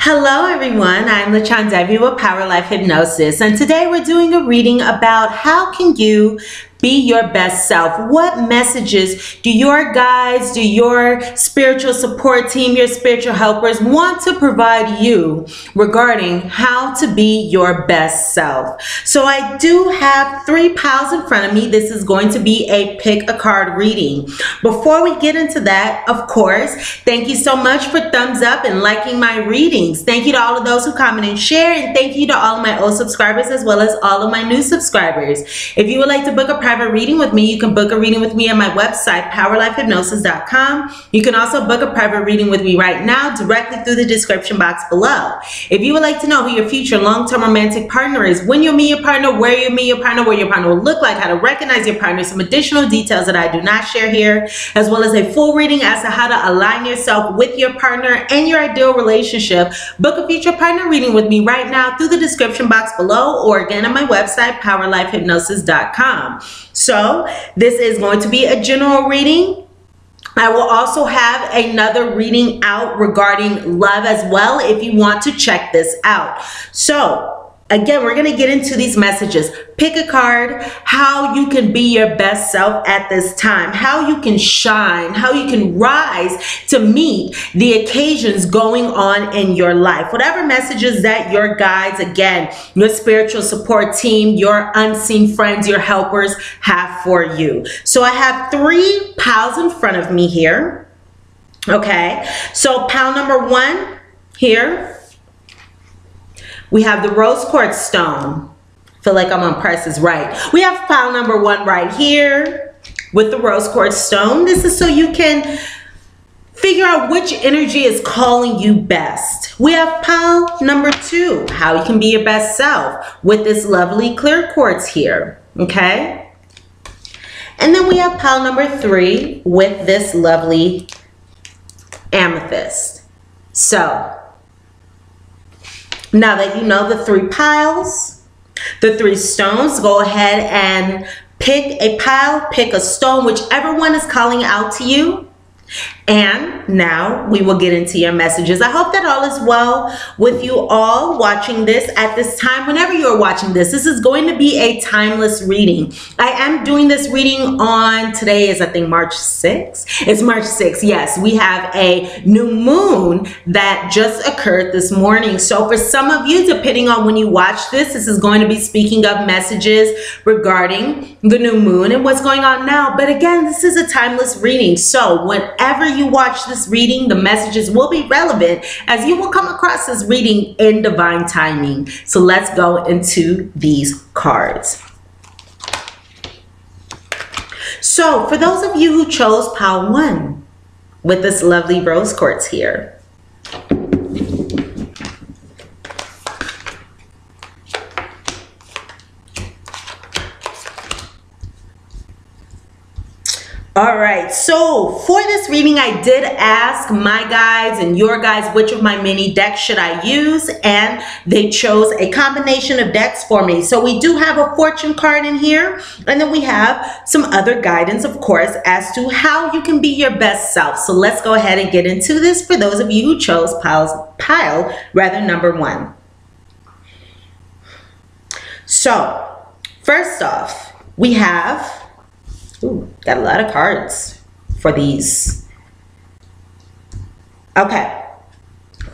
Hello everyone, I'm LaChan Debbie with Power Life Hypnosis, and today we're doing a reading about how can you be your best self. What messages do your guides, do your spiritual support team, your spiritual helpers want to provide you regarding how to be your best self? So I do have 3 piles in front of me. This is going to be a pick a card reading. Before we get into that, of course, thank you so much for thumbs up and liking my readings. Thank you to all of those who comment and share, and thank you to all of my old subscribers as well as all of my new subscribers. If you would like to book a private reading with me, you can book a reading with me on my website, powerlifehypnosis.com. You can also book a private reading with me right now directly through the description box below. If you would like to know who your future long-term romantic partner is, when you'll meet your partner, where you'll meet your partner, what your partner will look like, how to recognize your partner, some additional details that I do not share here, as well as a full reading as to how to align yourself with your partner and your ideal relationship, book a future partner reading with me right now through the description box below, or again on my website, powerlifehypnosis.com. So this is going to be a general reading. I will also have another reading out regarding love as well if you want to check this out. So again, we're going to get into these messages. Pick a card, how you can be your best self at this time, how you can shine, how you can rise to meet the occasions going on in your life. Whatever messages that your guides, again, your spiritual support team, your unseen friends, your helpers have for you. So I have 3 piles in front of me here. Okay, so pile number 1 here. We have the rose quartz stone. Feel like I'm on Price is Right. We have pile number 1 right here with the rose quartz stone. This is so you can figure out which energy is calling you best. We have pile number 2, how you can be your best self, with this lovely clear quartz here. Okay. And then we have pile number 3 with this lovely amethyst. So now that you know the 3 piles, the 3 stones, go ahead and pick a pile, pick a stone, whichever one is calling out to you. And now we will get into your messages. I hope that all is well with you all watching this at this time. Whenever you're watching this, this is going to be a timeless reading. I am doing this reading on, today is I think March 6th. It's March 6th. Yes, we have a new moon that just occurred this morning. So for some of you, depending on when you watch this, this is going to be speaking of messages regarding the new moon and what's going on now. But again, this is a timeless reading. So whenever you watch this reading, the messages will be relevant as you will come across this reading in divine timing. So let's go into these cards. So for those of you who chose pile 1 with this lovely rose quartz here, all right, so for this reading, I did ask my guides and your guides which of my mini decks should I use, and they chose a combination of decks for me. So we do have a fortune card in here, and then we have some other guidance, of course, as to how you can be your best self. So let's go ahead and get into this for those of you who chose pile number 1. So first off, we have, ooh, got a lot of cards for these. Okay.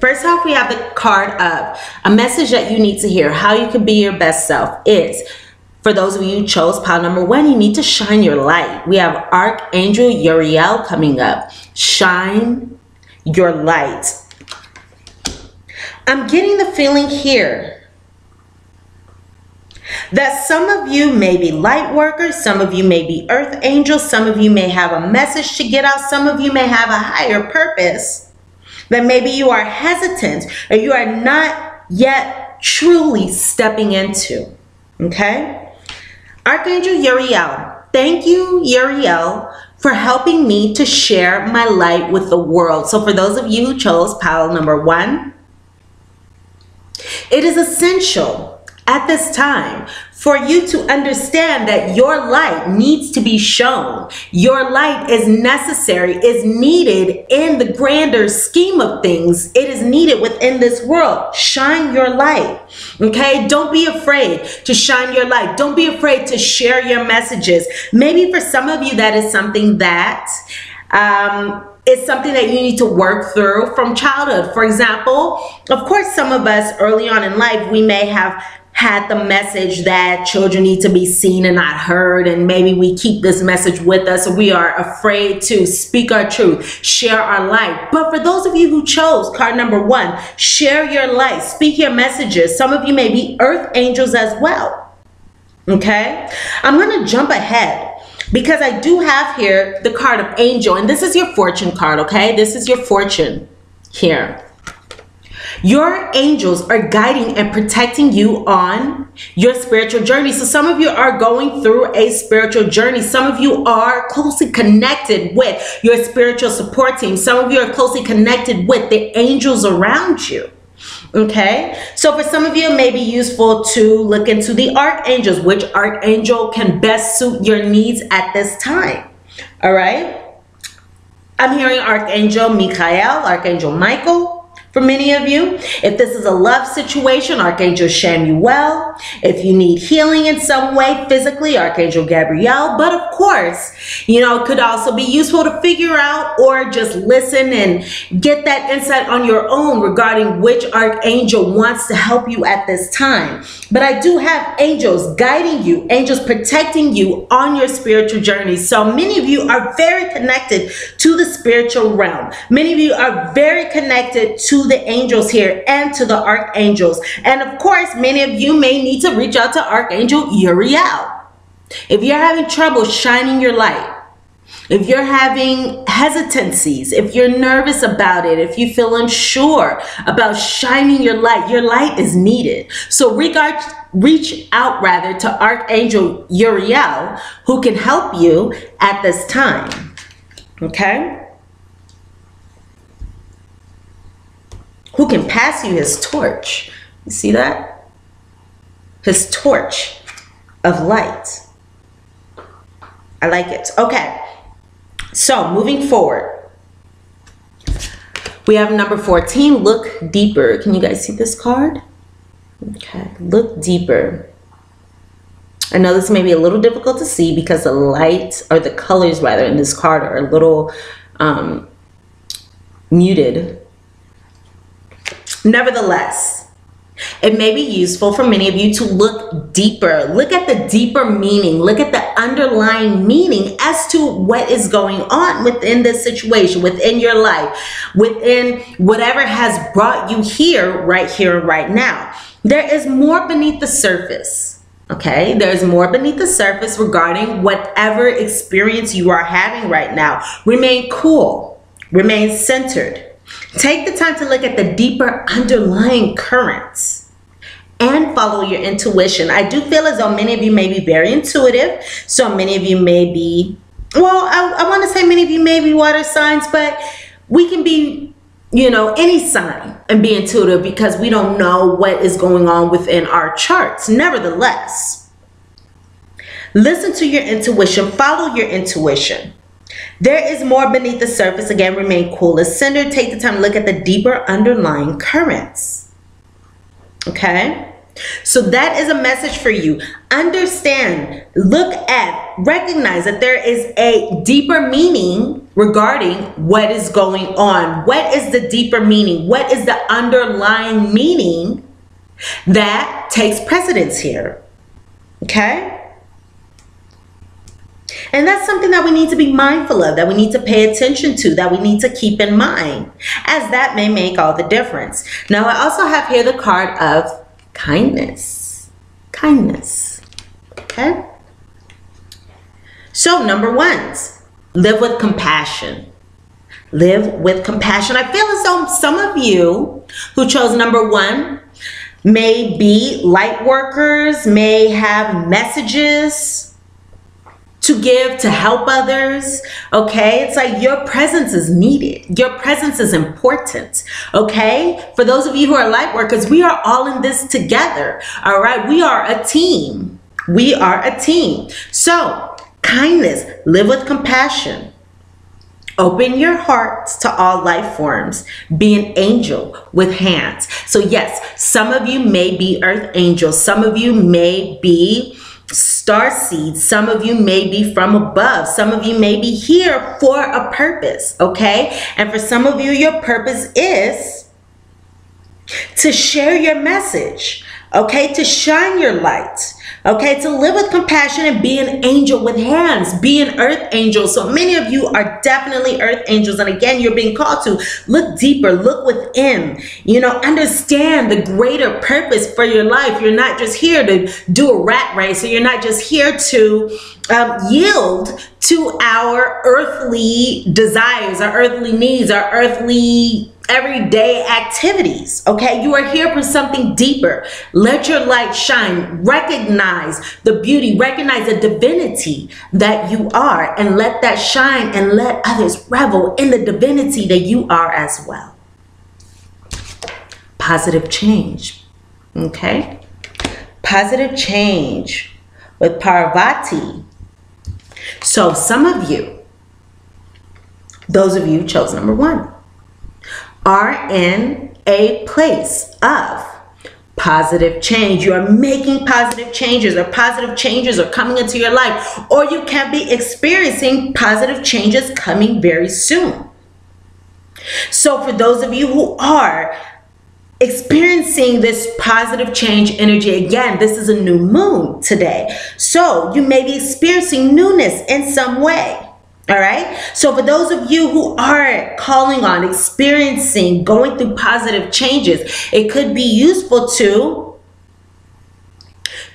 First off, we have the card of a message that you need to hear. How you can be your best self is, for those of you who chose pile number 1, you need to shine your light. We have Archangel Uriel coming up. Shine your light. I'm getting the feeling here that some of you may be light workers, some of you may be earth angels, some of you may have a message to get out, some of you may have a higher purpose that maybe you are hesitant or you are not yet truly stepping into. Okay? Archangel Uriel, thank you, Uriel, for helping me to share my light with the world. So for those of you who chose pile number 1, it is essential at this time for you to understand that your light needs to be shown. Your light is necessary, is needed in the grander scheme of things. It is needed within this world. Shine your light, okay? Don't be afraid to shine your light. Don't be afraid to share your messages. Maybe for some of you, that is something that it's something that you need to work through from childhood. For example, of course, some of us early on in life, we may have had the message that children need to be seen and not heard, and maybe we keep this message with us, or we are afraid to speak our truth, share our light. But for those of you who chose card number 1, share your light, speak your messages. Some of you may be earth angels as well, okay? I'm going to jump ahead because I do have here the card of angel, and this is your fortune card, okay? This is your fortune here. Your angels are guiding and protecting you on your spiritual journey. So some of you are going through a spiritual journey. Some of you are closely connected with your spiritual support team. Some of you are closely connected with the angels around you. Okay, so for some of you, it may be useful to look into the archangels. Which archangel can best suit your needs at this time? All right, I'm hearing Archangel Michael, Archangel Michael. For many of you, if this is a love situation, Archangel Shamuel. If you need healing in some way, physically, Archangel Gabriel. But of course, you know, it could also be useful to figure out or just listen and get that insight on your own regarding which archangel wants to help you at this time. But I do have angels guiding you, angels protecting you on your spiritual journey. So many of you are very connected to the spiritual realm. Many of you are very connected to the angels here and to the archangels. And of course, many of you may need to reach out to Archangel Uriel. If you're having trouble shining your light, if you're having hesitancies, if you're nervous about it, if you feel unsure about shining your light is needed. So reach out rather to Archangel Uriel, who can help you at this time. Okay? Who can pass you his torch. You see that? His torch of light. I like it. Okay. So moving forward, we have number 14, look deeper. Can you guys see this card? Okay, look deeper. I know this may be a little difficult to see because the light, or the colors rather, in this card are a little muted. Nevertheless, it may be useful for many of you to look deeper. Look at the deeper meaning. Look at the underlying meaning as to what is going on within this situation, within your life, within whatever has brought you here, right now. There is more beneath the surface. Okay, there's more beneath the surface regarding whatever experience you are having right now. Remain cool. Remain centered. Take the time to look at the deeper underlying currents and follow your intuition. I do feel as though many of you may be very intuitive. So many of you may be, well, I want to say many of you may be water signs, but we can be, you know, any sign and be intuitive because we don't know what is going on within our charts. Nevertheless, listen to your intuition, follow your intuition. There is more beneath the surface. Again, remain cool and centered. Take the time to look at the deeper underlying currents. Okay? So that is a message for you. Understand, look at, recognize that there is a deeper meaning regarding what is going on. What is the deeper meaning? What is the underlying meaning that takes precedence here? Okay? And that's something that we need to be mindful of, that we need to pay attention to, that we need to keep in mind, as that may make all the difference. Now, I also have here the card of kindness. Kindness. Okay? So, number 1, live with compassion. Live with compassion. I feel as though some of you who chose number 1 may be light workers, may have messages to give, to help others. Okay, it's like your presence is needed. Your presence is important. Okay, for those of you who are light workers, we are all in this together. All right, we are a team. We are a team. So, kindness, live with compassion. Open your hearts to all life forms. Be an angel with hands. So yes, some of you may be earth angels. Some of you may be star seeds. Some of you may be from above. Some of you may be here for a purpose, okay? And for some of you, your purpose is to share your message, okay? To shine your light. Okay, to live with compassion and be an angel with hands, be an earth angel. So many of you are definitely earth angels. And again, you're being called to look deeper, look within, understand the greater purpose for your life. You're not just here to do a rat race, or you're not just here to yield to our earthly desires, our earthly needs, our earthly everyday activities. Okay, you are here for something deeper. Let your light shine. Recognize the beauty, recognize the divinity that you are, and let that shine, and let others revel in the divinity that you are as well. Positive change. Okay, positive change with Parvati. So some of you, those of you who chose number 1, are in a place of positive change. You are making positive changes, or positive changes are coming into your life, or you can be experiencing positive changes coming very soon. So for those of you who are experiencing this positive change energy, again, this is a new moon today. So you may be experiencing newness in some way. All right. So for those of you who are calling on, experiencing, going through positive changes, it could be useful to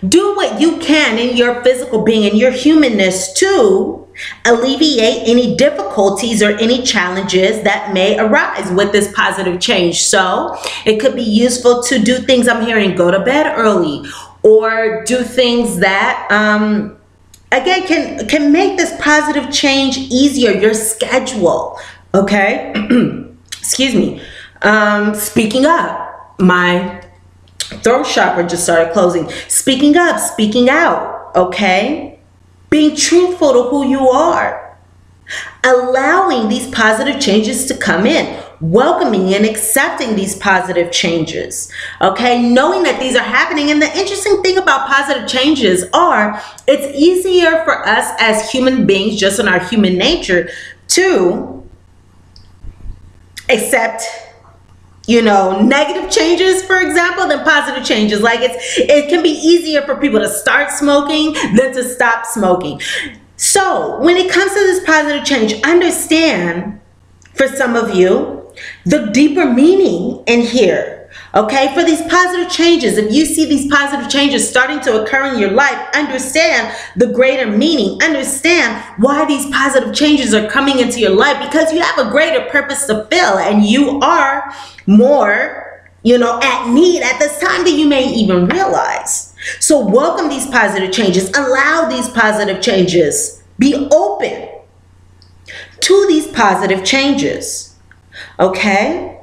do what you can in your physical being and your humanness to alleviate any difficulties or any challenges that may arise with this positive change. So it could be useful to do things, I'm hearing, go to bed early, or do things that, again, can make this positive change easier, your schedule, okay? Excuse me. Speaking up, my throat chakra just started closing. Speaking up, speaking out, okay? Being truthful to who you are. Allowing these positive changes to come in. Welcoming and accepting these positive changes, okay? Knowing that these are happening. And the interesting thing about positive changes are, it's easier for us as human beings, just in our human nature, to accept, negative changes, for example, than positive changes. Like it can be easier for people to start smoking than to stop smoking. So when it comes to this positive change, understand, for some of you, the deeper meaning in here, okay? For these positive changes, if you see these positive changes starting to occur in your life, understand the greater meaning. Understand why these positive changes are coming into your life, because you have a greater purpose to fill, and you are more, at need at this time than you may even realize. So welcome these positive changes. Allow these positive changes. Be open to these positive changes. Okay?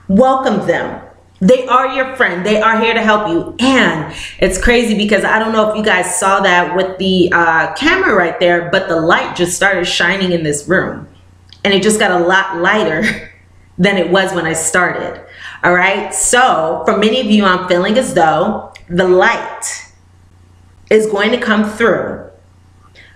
Welcome them. They are your friend. They are here to help you. And it's crazy because I don't know if you guys saw that with the camera right there, but the light just started shining in this room. And it just got a lot lighter than it was when I started. All right? So for many of you, I'm feeling as though the light is going to come through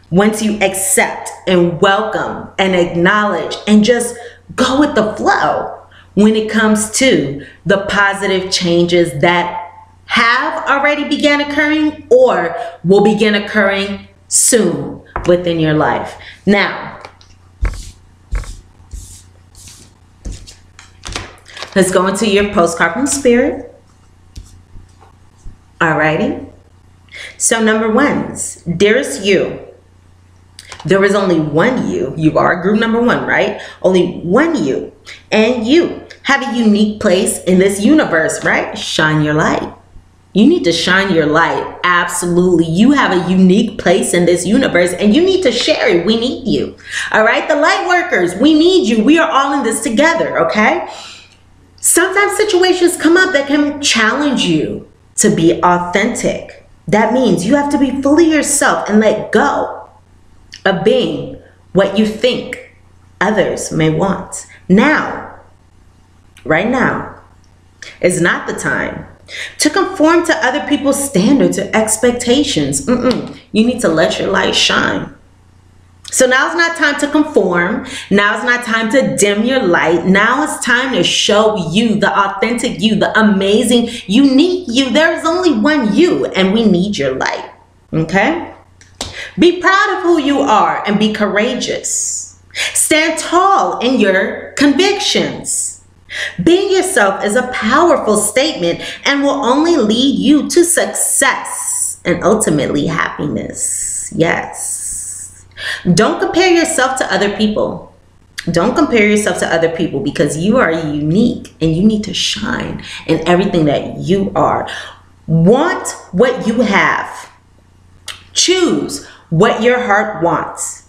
once you accept and welcome and acknowledge and just go with the flow when it comes to the positive changes that have already began occurring or will begin occurring soon within your life. Now, let's go into your postcard from Spirit. Alrighty. So number 1, dearest you. There is only one you. You are group number 1, right? Only one you. And you have a unique place in this universe, right? Shine your light. You need to shine your light. Absolutely. You have a unique place in this universe and you need to share it. We need you. All right? The light workers, we need you. We are all in this together, okay? Sometimes situations come up that can challenge you to be authentic. That means you have to be fully yourself and let go of being what you think others may want. Now, right now, is not the time to conform to other people's standards or expectations. You need to let your light shine. So now's not time to conform. Now's not time to dim your light. Now it's time to show you, the authentic you, the amazing, unique you. There is only one you, and we need your light. Okay? Be proud of who you are and be courageous. Stand tall in your convictions. Being yourself is a powerful statement and will only lead you to success and ultimately happiness. Yes. Don't compare yourself to other people. Don't compare yourself to other people because you are unique and you need to shine in everything that you are. Want what you have. Choose what your heart wants.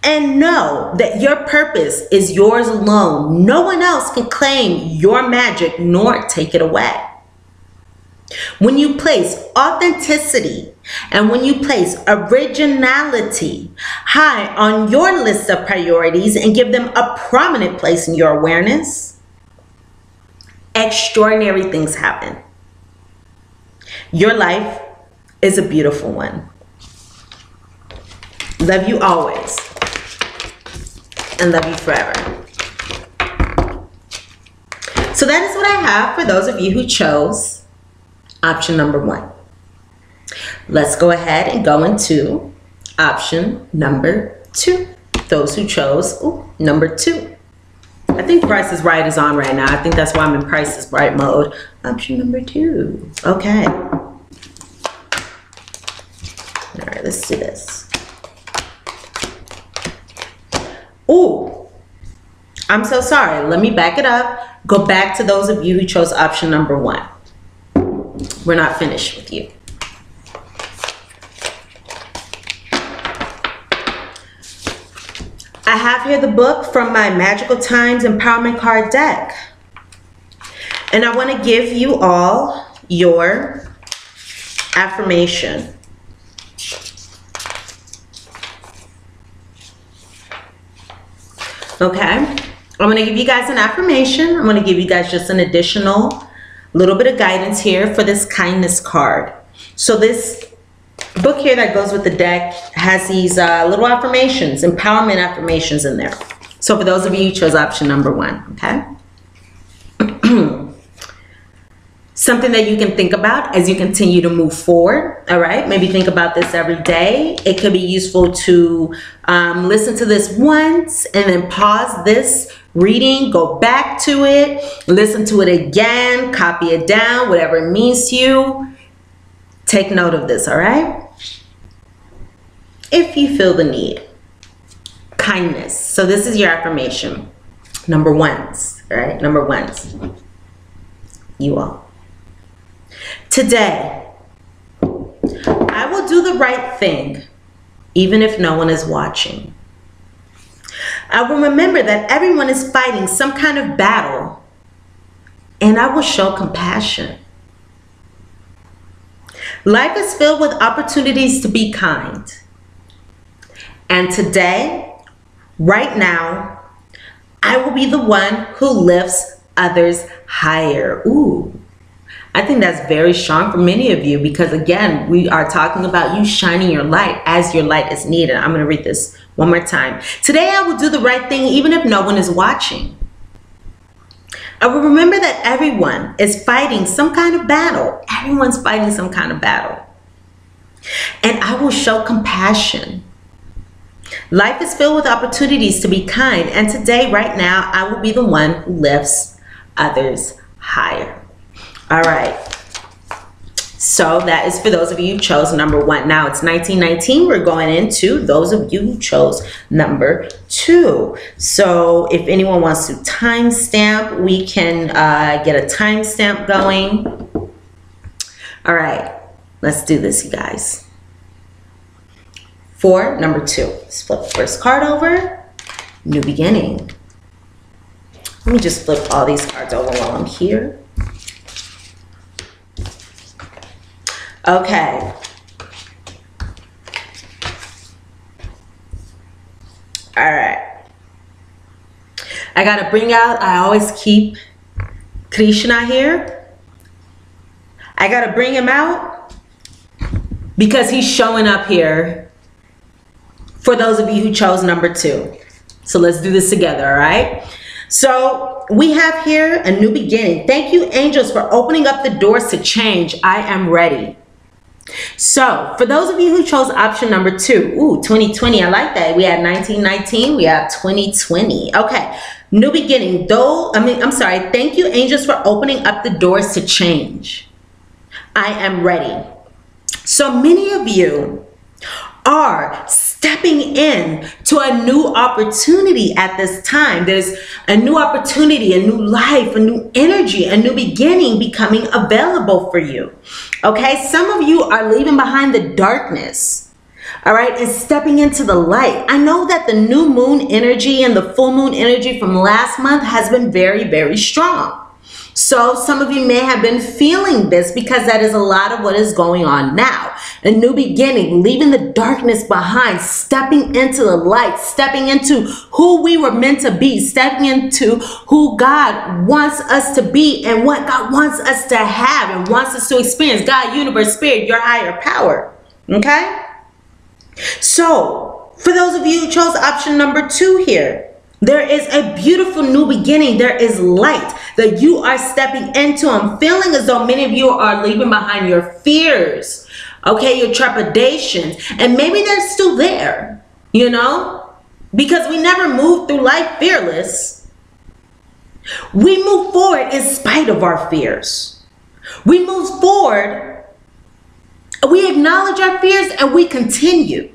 And know that your purpose is yours alone. No one else can claim your magic nor take it away. When you place authenticity and when you place originality high on your list of priorities and give them a prominent place in your awareness, extraordinary things happen. Your life is a beautiful one. Love you always and love you forever. So that is what I have for those of you who chose option number 1. Let's go ahead and go into option number 2. Those who chose number 2. I think Price is Right is on right now. I think that's why I'm in Price is Right mode. Option number 2. Okay. All right, let's do this. Oh, I'm so sorry. Let me back it up. Go back to those of you who chose option number 1. We're not finished with you. I have here the book from my Magical Times Empowerment Card deck. And I want to give you all your affirmation. Okay, I'm going to give you guys an affirmation. I'm going to give you guys just an additional little bit of guidance here for this kindness card. So this book here that goes with the deck has these little affirmations, empowerment affirmations in there. So for those of you who chose option number 1, okay? Something that you can think about as you continue to move forward, all right? Maybe think about this every day. It could be useful to listen to this once and then pause this reading, go back to it, listen to it again, copy it down, whatever it means to you. Take note of this, all right? If you feel the need. Kindness. So this is your affirmation. Number 1s, all right? Number 1s. You all. Today, I will do the right thing, even if no one is watching. I will remember that everyone is fighting some kind of battle, and I will show compassion. Life is filled with opportunities to be kind. And today, right now, I will be the one who lifts others higher. Ooh. I think that's very strong for many of you because, again, we are talking about you shining your light as your light is needed. I'm going to read this one more time. Today, I will do the right thing even if no one is watching. I will remember that everyone is fighting some kind of battle. Everyone's fighting some kind of battle. And I will show compassion. Life is filled with opportunities to be kind. And today, right now, I will be the one who lifts others higher. All right, so that is for those of you who chose number 1. Now it's 1919. We're going into those of you who chose number 2. So if anyone wants to timestamp, we can get a timestamp going. All right, let's do this, you guys. For number 2, let's flip the first card over. New beginning. Let me just flip all these cards over while I'm here. Okay, I got to bring out, I always keep Krishna here. I got to bring him out because he's showing up here for those of you who chose number 2. So let's do this together, all right? So we have here a new beginning. Thank you, angels, for opening up the doors to change. I am ready. So for those of you who chose option number 2, ooh, 2020, I like that. We had 1919, we have 2020. Okay, new beginning. Thank you, angels, for opening up the doors to change. I am ready. So many of you are stepping in to a new opportunity at this time. There's a new opportunity, a new life, a new energy, a new beginning becoming available for you. Okay, some of you are leaving behind the darkness, all right, and stepping into the light. I know that the new moon energy and the full moon energy from last month has been very, very strong. So some of you may have been feeling this because that is a lot of what is going on now. A new beginning, leaving the darkness behind, stepping into the light, stepping into who we were meant to be, stepping into who God wants us to be and what God wants us to have and wants us to experience. God, universe, spirit, your higher power. Okay? So for those of you who chose option number 2 here, there is a beautiful new beginning. There is light that you are stepping into. I'm feeling as though many of you are leaving behind your fears, okay, your trepidations, and maybe they're still there, you know, because we never move through life fearless. We move forward in spite of our fears. We move forward, we acknowledge our fears, and we continue.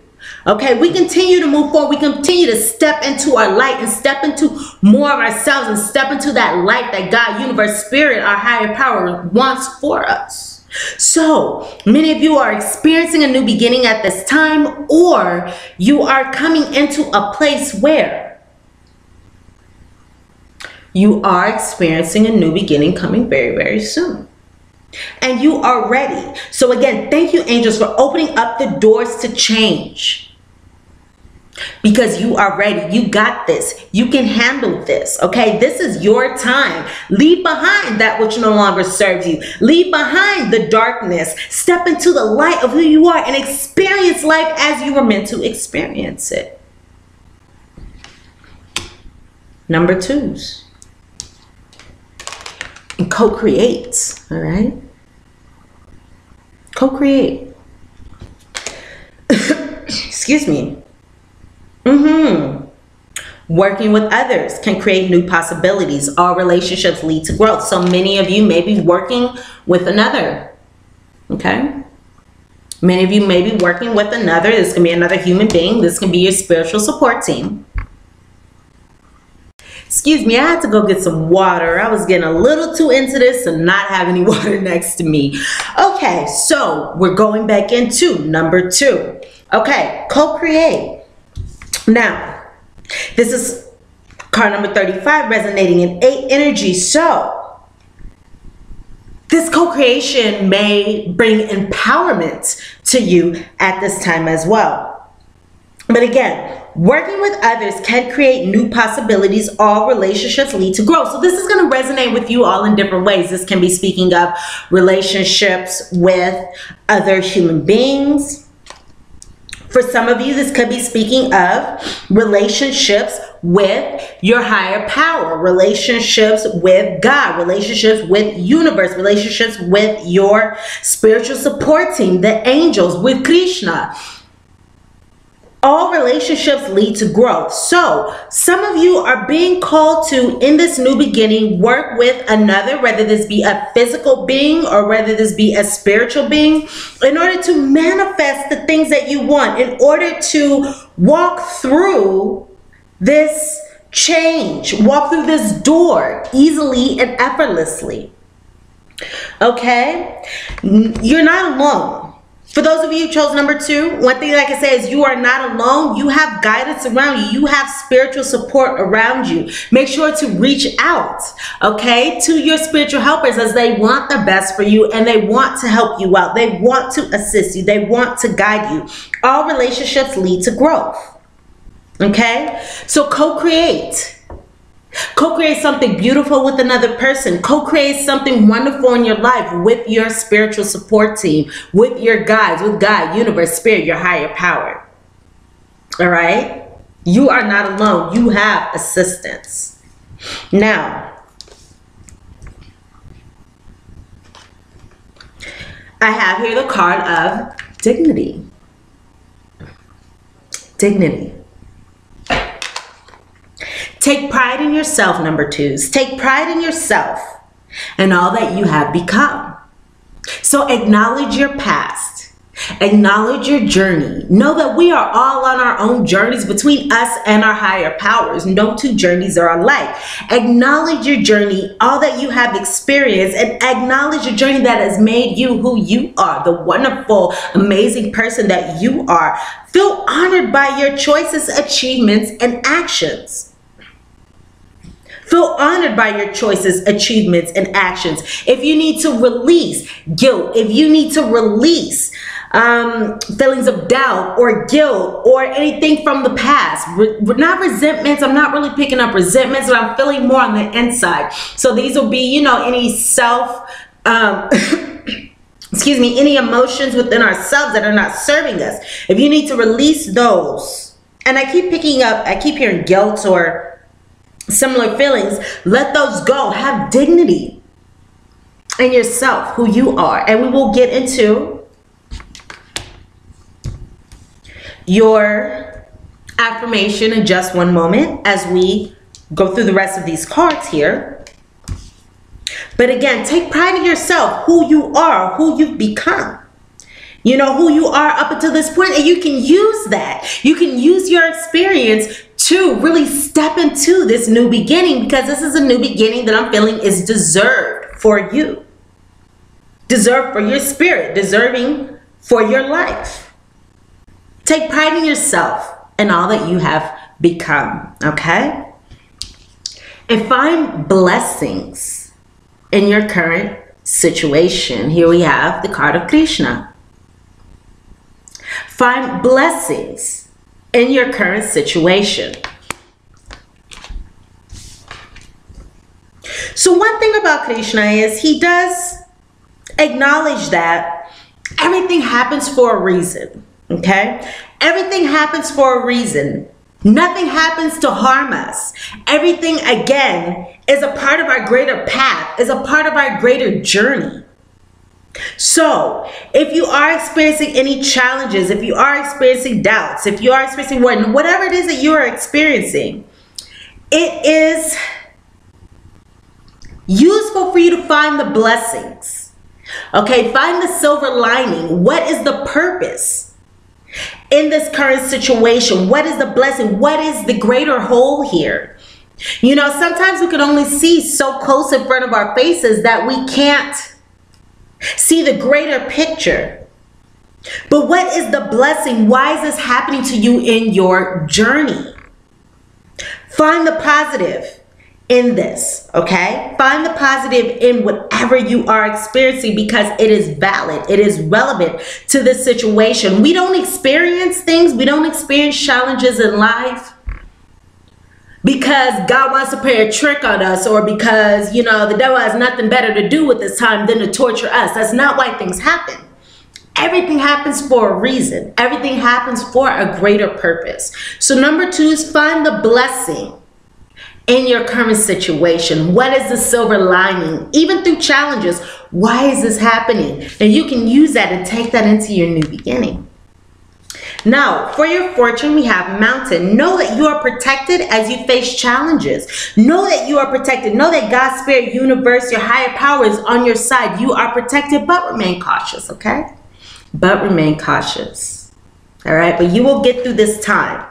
Okay, we continue to move forward. We continue to step into our light and step into more of ourselves and step into that light that God, universe, spirit, our higher power wants for us. So many of you are experiencing a new beginning at this time, or you are coming into a place where you are experiencing a new beginning coming very, very soon. And you are ready. So again, thank you, angels, for opening up the doors to change. Because you are ready. You got this. You can handle this. Okay, this is your time. Leave behind that which no longer serves you. Leave behind the darkness. Step into the light of who you are and experience life as you were meant to experience it. Number 2s. And co-create. All right. Co-create. Excuse me. Working with others can create new possibilities. All relationships lead to growth. So many of you may be working with another. Okay. Many of you may be working with another. This can be another human being. This can be your spiritual support team. Excuse me, I had to go get some water. I was getting a little too into this and not have any water next to me. Okay, so we're going back into number 2. Okay, co-create. Now, this is card number 35, resonating in 8 energy. So this co-creation may bring empowerment to you at this time as well. But again, working with others can create new possibilities. All relationships lead to growth. So this is going to resonate with you all in different ways. This can be speaking of relationships with other human beings. For some of you, this could be speaking of relationships with your higher power, relationships with God, relationships with universe, relationships with your spiritual support team, the angels, with Krishna. All relationships lead to growth. So some of you are being called to, in this new beginning, work with another, whether this be a physical being or whether this be a spiritual being, in order to manifest the things that you want, in order to walk through this change, walk through this door easily and effortlessly. Okay? You're not alone. For those of you who chose number 2, one thing I can say is you are not alone. You have guidance around you. You have spiritual support around you. Make sure to reach out, okay, to your spiritual helpers, as they want the best for you and they want to help you out. They want to assist you. They want to guide you. All relationships lead to growth, okay? So co-create. Co-create something beautiful with another person. Co-create something wonderful in your life with your spiritual support team, with your guides, with God, universe, spirit, your higher power. All right? You are not alone. You have assistance. Now, I have here the card of dignity. Dignity. Take pride in yourself, number twos. Take pride in yourself and all that you have become. So acknowledge your past. Acknowledge your journey. Know that we are all on our own journeys between us and our higher powers. No two journeys are alike. Acknowledge your journey, all that you have experienced, and acknowledge your journey that has made you who you are, the wonderful, amazing person that you are. Feel honored by your choices, achievements, and actions. Feel honored by your choices, achievements, and actions. If you need to release guilt, if you need to release feelings of doubt or guilt or anything from the past, not resentments. I'm not really picking up resentments, but I'm feeling more on the inside. So these will be, you know, any self, excuse me, any emotions within ourselves that are not serving us. If you need to release those, and I keep picking up, I keep hearing guilt or similar feelings, let those go. Have dignity in yourself, who you are. And we will get into your affirmation in just one moment as we go through the rest of these cards here. But again, take pride in yourself, who you are, who you've become. You know, who you are up until this point, and you can use that. You can use your experience to really step into this new beginning, because this is a new beginning that I'm feeling is deserved for you. Deserved for your spirit, deserving for your life. Take pride in yourself and all that you have become, okay? And find blessings in your current situation. Here we have the card of Krishna. Find blessings in your current situation. So one thing about Krishna is he does acknowledge that everything happens for a reason, okay? Everything happens for a reason. Nothing happens to harm us. Everything, again, is a part of our greater path, is a part of our greater journey. So if you are experiencing any challenges, if you are experiencing doubts, if you are experiencing whatever it is that you are experiencing, it is useful for you to find the blessings. Okay, find the silver lining. What is the purpose in this current situation? What is the blessing? What is the greater whole here? You know, sometimes we can only see so close in front of our faces that we can't see the greater picture. But what is the blessing? Why is this happening to you in your journey? Find the positive in this, okay? Find the positive in whatever you are experiencing, because it is valid. It is relevant to this situation. We don't experience things. We don't experience challenges in life because God wants to play a trick on us, or because, you know, the devil has nothing better to do with this time than to torture us. That's not why things happen. Everything happens for a reason. Everything happens for a greater purpose. So number two is find the blessing in your current situation. What is the silver lining? Even through challenges, why is this happening? And you can use that and take that into your new beginning. Now, for your fortune, we have Mountain. Know that you are protected as you face challenges. Know that you are protected. Know that God, Spirit, Universe, your higher power is on your side. You are protected, but remain cautious, okay? But remain cautious, all right? But you will get through this time.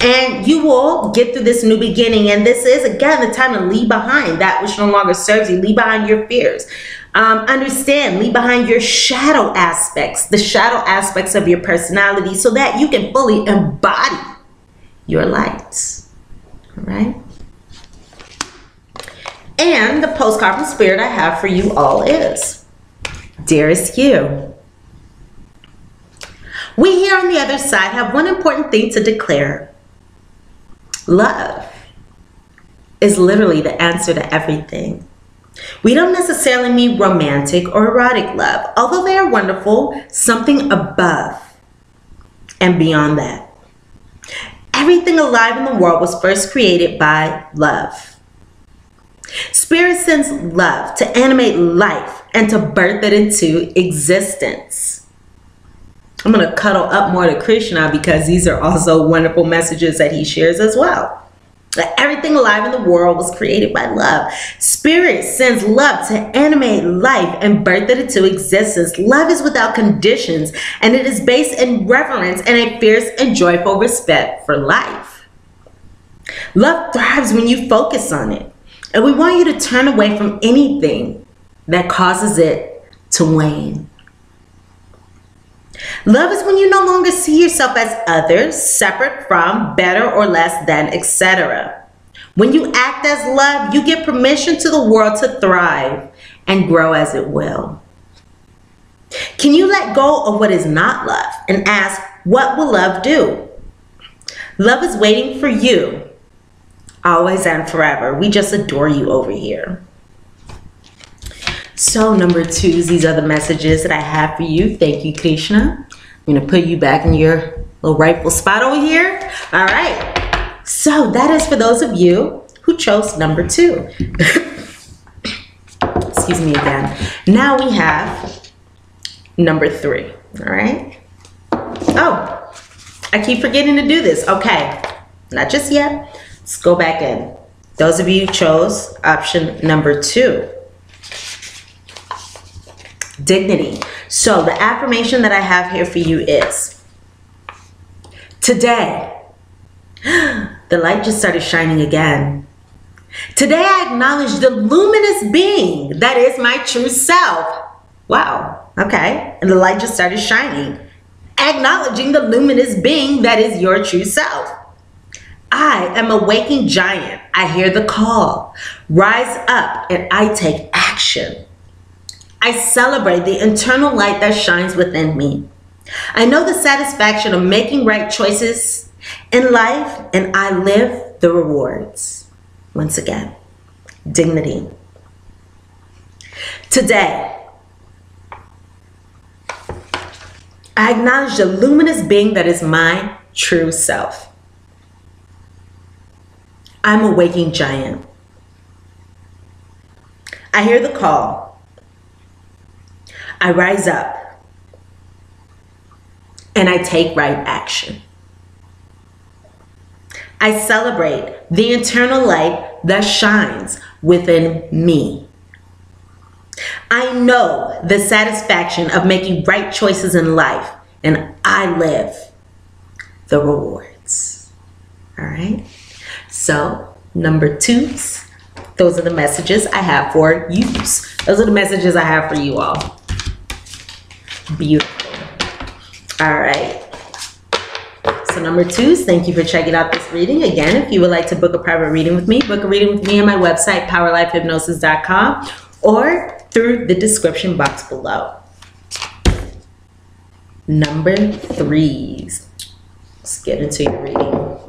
And you will get through this new beginning. And this is, again, the time to leave behind that which no longer serves you. Leave behind your fears. Understand, leave behind your shadow aspects, the shadow aspects of your personality, so that you can fully embody your lights. All right? And the postcard from Spirit I have for you all is, Dearest You, we here on the other side have one important thing to declare. Love is literally the answer to everything. We don't necessarily mean romantic or erotic love, although they are wonderful, something above and beyond that. Everything alive in the world was first created by love. Spirit sends love to animate life and to birth it into existence. I'm going to cuddle up more to Krishna because these are also wonderful messages that he shares as well. That everything alive in the world was created by love. Spirit sends love to animate life and birth it into existence. Love is without conditions, and it is based in reverence and a fierce and joyful respect for life. Love thrives when you focus on it, and we want you to turn away from anything that causes it to wane. Love is when you no longer see yourself as others, separate from, better or less than, etc. When you act as love, you give permission to the world to thrive and grow as it will. Can you let go of what is not love and ask, what will love do? Love is waiting for you, always and forever. We just adore you over here. So number 2, these are the messages that I have for you. Thank you, Krishna. I'm going to put you back in your little rightful spot over here. All right. So that is for those of you who chose number 2. Excuse me again. Now we have number 3. All right. Oh, I keep forgetting to do this. Okay. Not just yet. Let's go back in. Those of you who chose option number 2. Dignity. So the affirmation that I have here for you is, today, the light just started shining again. Today I acknowledge the luminous being that is my true self. Wow. Okay. And the light just started shining. Acknowledging the luminous being that is your true self. I am a waking giant. I hear the call. Rise up and I take action. I celebrate the internal light that shines within me. I know the satisfaction of making right choices in life, and I live the rewards. Once again, dignity. Today, I acknowledge the luminous being that is my true self. I'm a waking giant. I hear the call. I rise up and I take right action. I celebrate the internal light that shines within me. I know the satisfaction of making right choices in life, and I live the rewards. All right. So number 2s, those are the messages I have for you. Those are the messages I have for you all. Beautiful. All right. So number 2s, thank you for checking out this reading. Again, if you would like to book a private reading with me, book a reading with me on my website, powerlifehypnosis.com, or through the description box below. Number 3s. Let's get into your reading.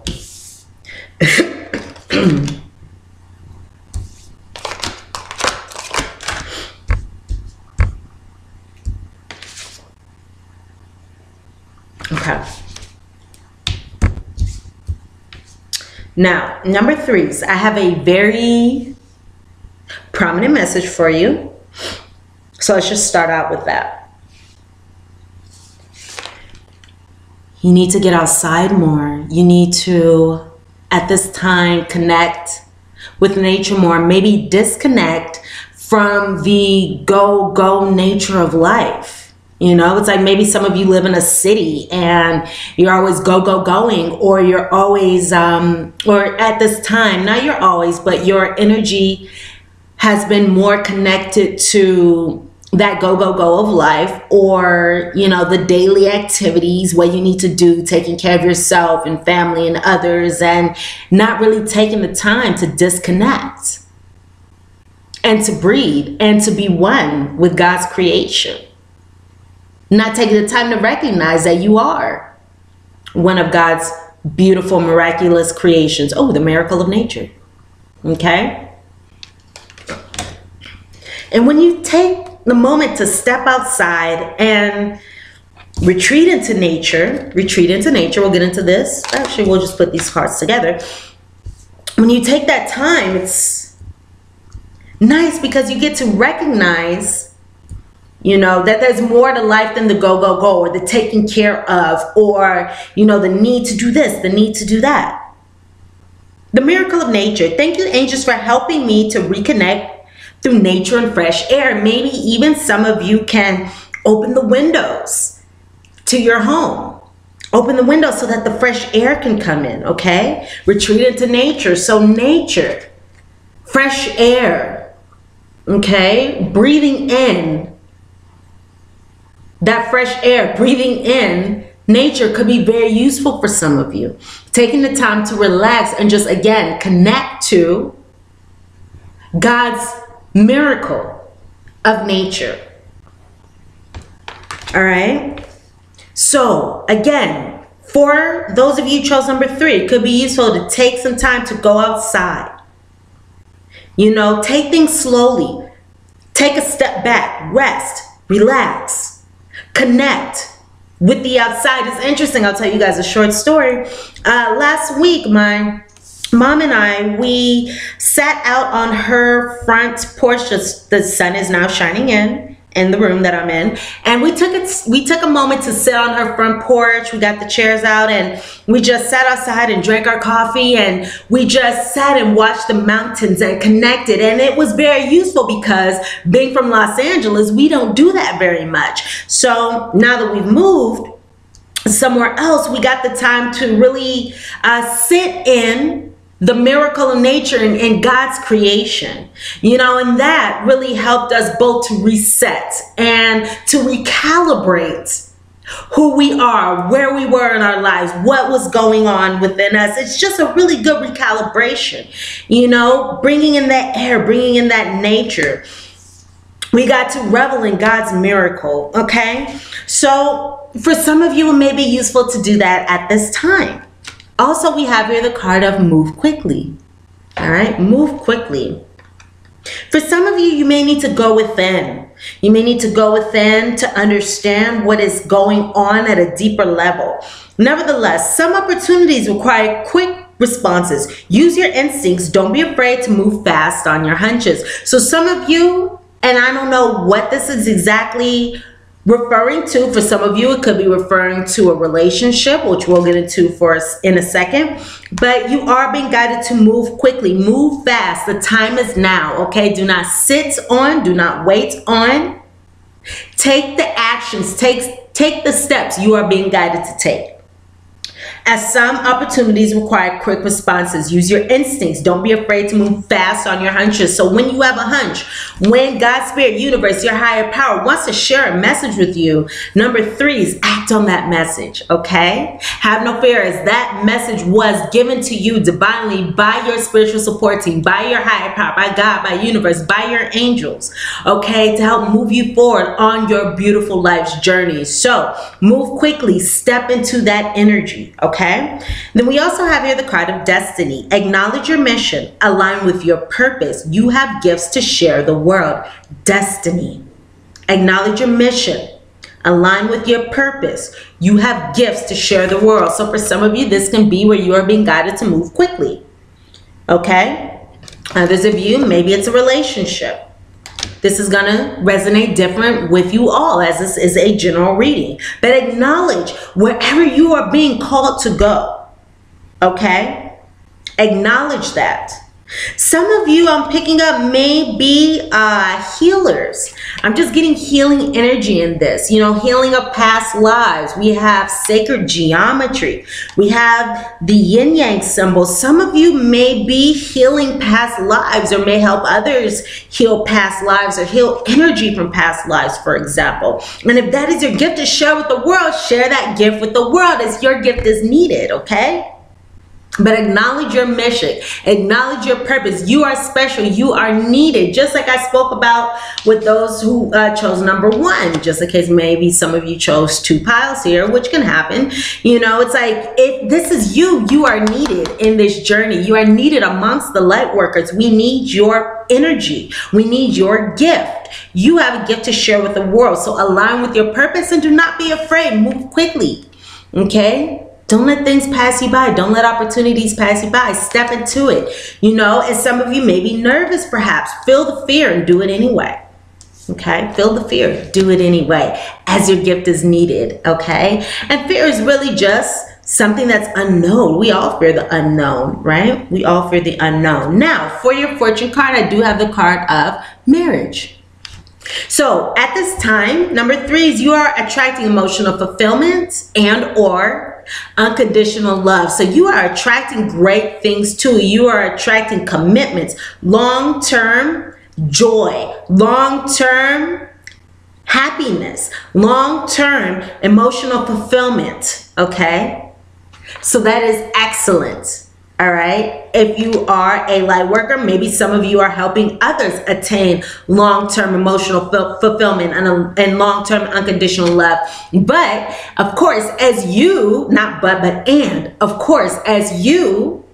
Okay. Now, number 3s, I have a very prominent message for you. So let's just start out with that. You need to get outside more. You need to, at this time, connect with nature more. Maybe disconnect from the go nature of life. You know, it's like maybe some of you live in a city and you're always going, or you're always, or at this time, not you're always, but your energy has been more connected to that go of life, or, you know, the daily activities, what you need to do, taking care of yourself and family and others, and not really taking the time to disconnect and to breathe and to be one with God's creation. Not taking the time to recognize that you are one of God's beautiful, miraculous creations. Oh, the miracle of nature. okay? And when you take the moment to step outside and retreat into nature, we'll get into this. Actually, we'll just put these cards together. When you take that time, it's nice because you get to recognize, you know, that there's more to life than the go, go, go, or the taking care of, or, you know, the need to do this, the need to do that. The miracle of nature. Thank you, angels, for helping me to reconnect through nature and fresh air. Maybe even some of you can open the windows to your home. Open the windows so that the fresh air can come in, okay? Retreat into nature. So nature, fresh air, okay? Breathing in that fresh air, breathing in nature could be very useful for some of you. Taking the time to relax and just, again, connect to God's miracle of nature. All right? So, again, for those of you who chose number 3, it could be useful to take some time to go outside. You know, take things slowly. Take a step back, rest, relax, connect with the outside. It's interesting. I'll tell you guys a short story. Last week, my mom and I, we sat out on her front porch. The sun is now shining in the room that I'm in, and we took a moment to sit on her front porch. We got the chairs out and we just sat outside and drank our coffee, and we just sat and watched the mountains and connected. And it was very useful because being from Los Angeles, we don't do that very much. So now that we've moved somewhere else, we got the time to really sit in the miracle of nature and God's creation, you know, and that really helped us both to reset and to recalibrate who we are, where we were in our lives, what was going on within us. It's just a really good recalibration, you know, bringing in that air, bringing in that nature. We got to revel in God's miracle, okay? So for some of you, it may be useful to do that at this time. Also, we have here the card of move quickly. All right, move quickly. For some of you, you may need to go within. You may need to go within to understand what is going on at a deeper level. Nevertheless, some opportunities require quick responses. Use your instincts. Don't be afraid to move fast on your hunches. So some of you, and I don't know what this is exactly referring to. For some of you, it could be referring to a relationship, which we'll get into for us in a second. But you are being guided to move quickly, move fast. The time is now, okay? Do not sit on, do not wait on. Take the actions, take the steps you are being guided to take. As some opportunities require quick responses, use your instincts. Don't be afraid to move fast on your hunches. So when you have a hunch, when God's spirit, universe, your higher power wants to share a message with you, number 3 is act on that message, okay? Have no fear, as that message was given to you divinely by your spiritual support team, by your higher power, by God, by universe, by your angels, okay? To help move you forward on your beautiful life's journey. So move quickly, step into that energy, okay? Then we also have here the card of destiny. Acknowledge your mission. Align with your purpose. You have gifts to share the world. Destiny. Acknowledge your mission. Align with your purpose. You have gifts to share the world. So for some of you, this can be where you are being guided to move quickly. Okay? Others of you, maybe it's a relationship. This is going to resonate different with you all, as this is a general reading. But acknowledge wherever you are being called to go. Okay? Acknowledge that. Some of you I'm picking up may be healers. I'm just getting healing energy in this. You know, healing of past lives. We have sacred geometry. We have the yin yang symbol. Some of you may be healing past lives, or may help others heal past lives, or heal energy from past lives, for example. And if that is your gift to share with the world, share that gift with the world, as your gift is needed, okay? But acknowledge your mission, acknowledge your purpose. You are special, you are needed. Just like I spoke about with those who chose number 1, just in case maybe some of you chose 2 piles here, which can happen. You know, it's like, if this is you, you are needed in this journey. You are needed amongst the light workers. We need your energy. We need your gift. You have a gift to share with the world. So align with your purpose and do not be afraid. Move quickly, okay? Don't let things pass you by. Don't let opportunities pass you by. Step into it. You know, and some of you may be nervous perhaps. Feel the fear and do it anyway. Okay? Feel the fear. Do it anyway as your gift is needed. Okay? And fear is really just something that's unknown. We all fear the unknown, right? We all fear the unknown. Now, for your fortune card, I do have the card of marriage. So at this time, number 3 is you are attracting emotional fulfillment and or unconditional love. So you are attracting great things too. You are attracting commitments, long-term joy, long-term happiness, long-term emotional fulfillment. Okay. So that is excellent. All right. If you are a light worker, maybe some of you are helping others attain long-term emotional fulfillment and long-term unconditional love. But of course, as you, not but and, of course, as you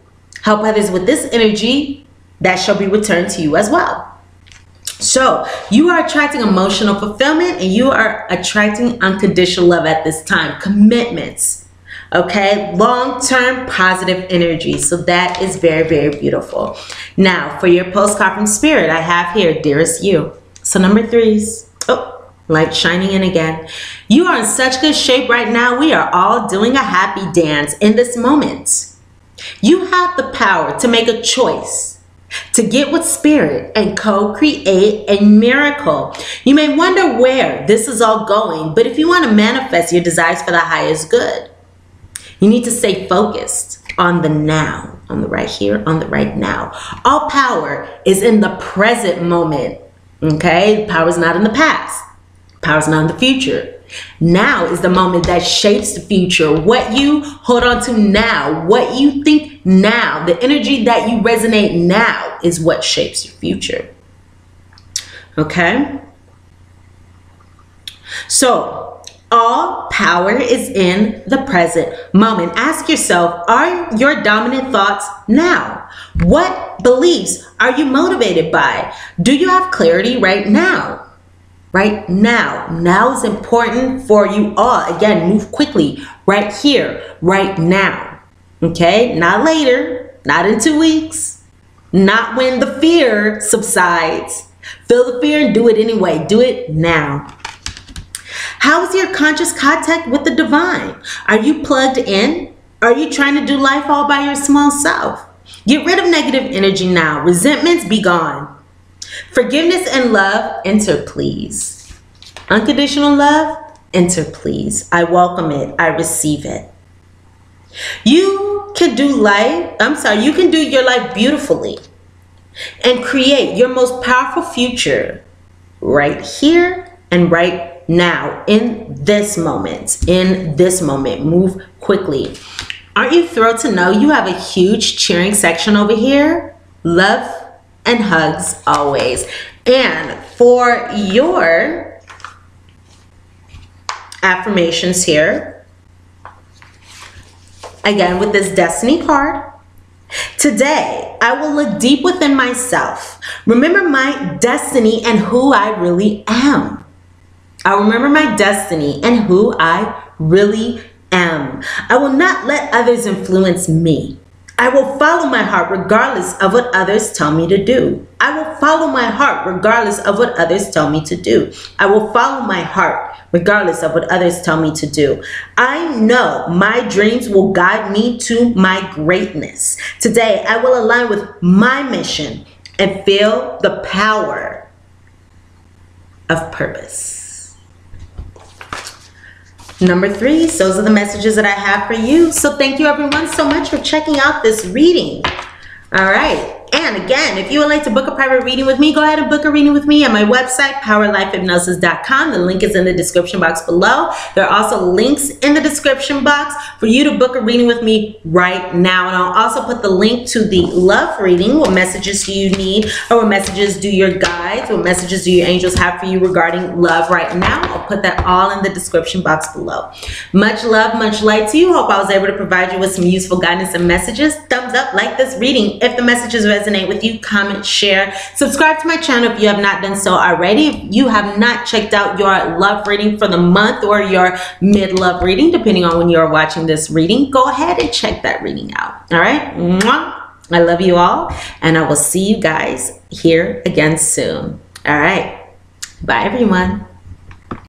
help others with this energy, that shall be returned to you as well. So you are attracting emotional fulfillment and you are attracting unconditional love at this time. Commitments. Okay, long-term positive energy. So that is very, very beautiful. Now, for your postcard from Spirit, I have here, dearest you. So number 3's, oh, light shining in again. You are in such good shape right now. We are all doing a happy dance in this moment. You have the power to make a choice, to get with Spirit and co-create a miracle. You may wonder where this is all going, but if you want to manifest your desires for the highest good, you need to stay focused on the now, on the right here, on the right now. All power is in the present moment, okay? Power is not in the past. Power is not in the future. Now is the moment that shapes the future. What you hold on to now, what you think now, the energy that you resonate now is what shapes your future, okay? So, all power is in the present moment. Ask yourself, are your dominant thoughts now? What beliefs are you motivated by? Do you have clarity right now? Right now. Now is important for you all. Again, move quickly. Right here, right now. Okay? Not later, not in 2 weeks, not when the fear subsides. Feel the fear and do it anyway. Do it now. How is your conscious contact with the divine? Are you plugged in? Are you trying to do life all by your small self? Get rid of negative energy now. Resentments, be gone. Forgiveness and love, enter please. Unconditional love, enter please. I welcome it. I receive it. You can do you can do your life beautifully and create your most powerful future right here and right now, in this moment, move quickly. Aren't you thrilled to know you have a huge cheering section over here? Love and hugs always. And for your affirmations here, again with this destiny card, today I will look deep within myself, remember my destiny and who I really am. I remember my destiny and who I really am. I will not let others influence me. I will follow my heart regardless of what others tell me to do. I will follow my heart regardless of what others tell me to do. I will follow my heart regardless of what others tell me to do. I know my dreams will guide me to my greatness. Today, I will align with my mission and feel the power of purpose. Number 3, those are the messages that I have for you. So thank you everyone so much for checking out this reading. All right. And again, if you would like to book a private reading with me, go ahead and book a reading with me at my website, powerlifehypnosis.com. The link is in the description box below. There are also links in the description box for you to book a reading with me right now. And I'll also put the link to the love reading. What messages do you need, or what messages do your guides, what messages do your angels have for you regarding love right now? I'll put that all in the description box below. Much love, much light to you. Hope I was able to provide you with some useful guidance and messages. Thumbs up, like this reading if the messages resonate with you. Comment, share, subscribe to my channel if you have not done so already. If you have not checked out your love reading for the month or your mid-love reading, depending on when you're watching this reading, go ahead and check that reading out. All right? Mwah. I love you all, and I will see you guys here again soon. All right. Bye, everyone.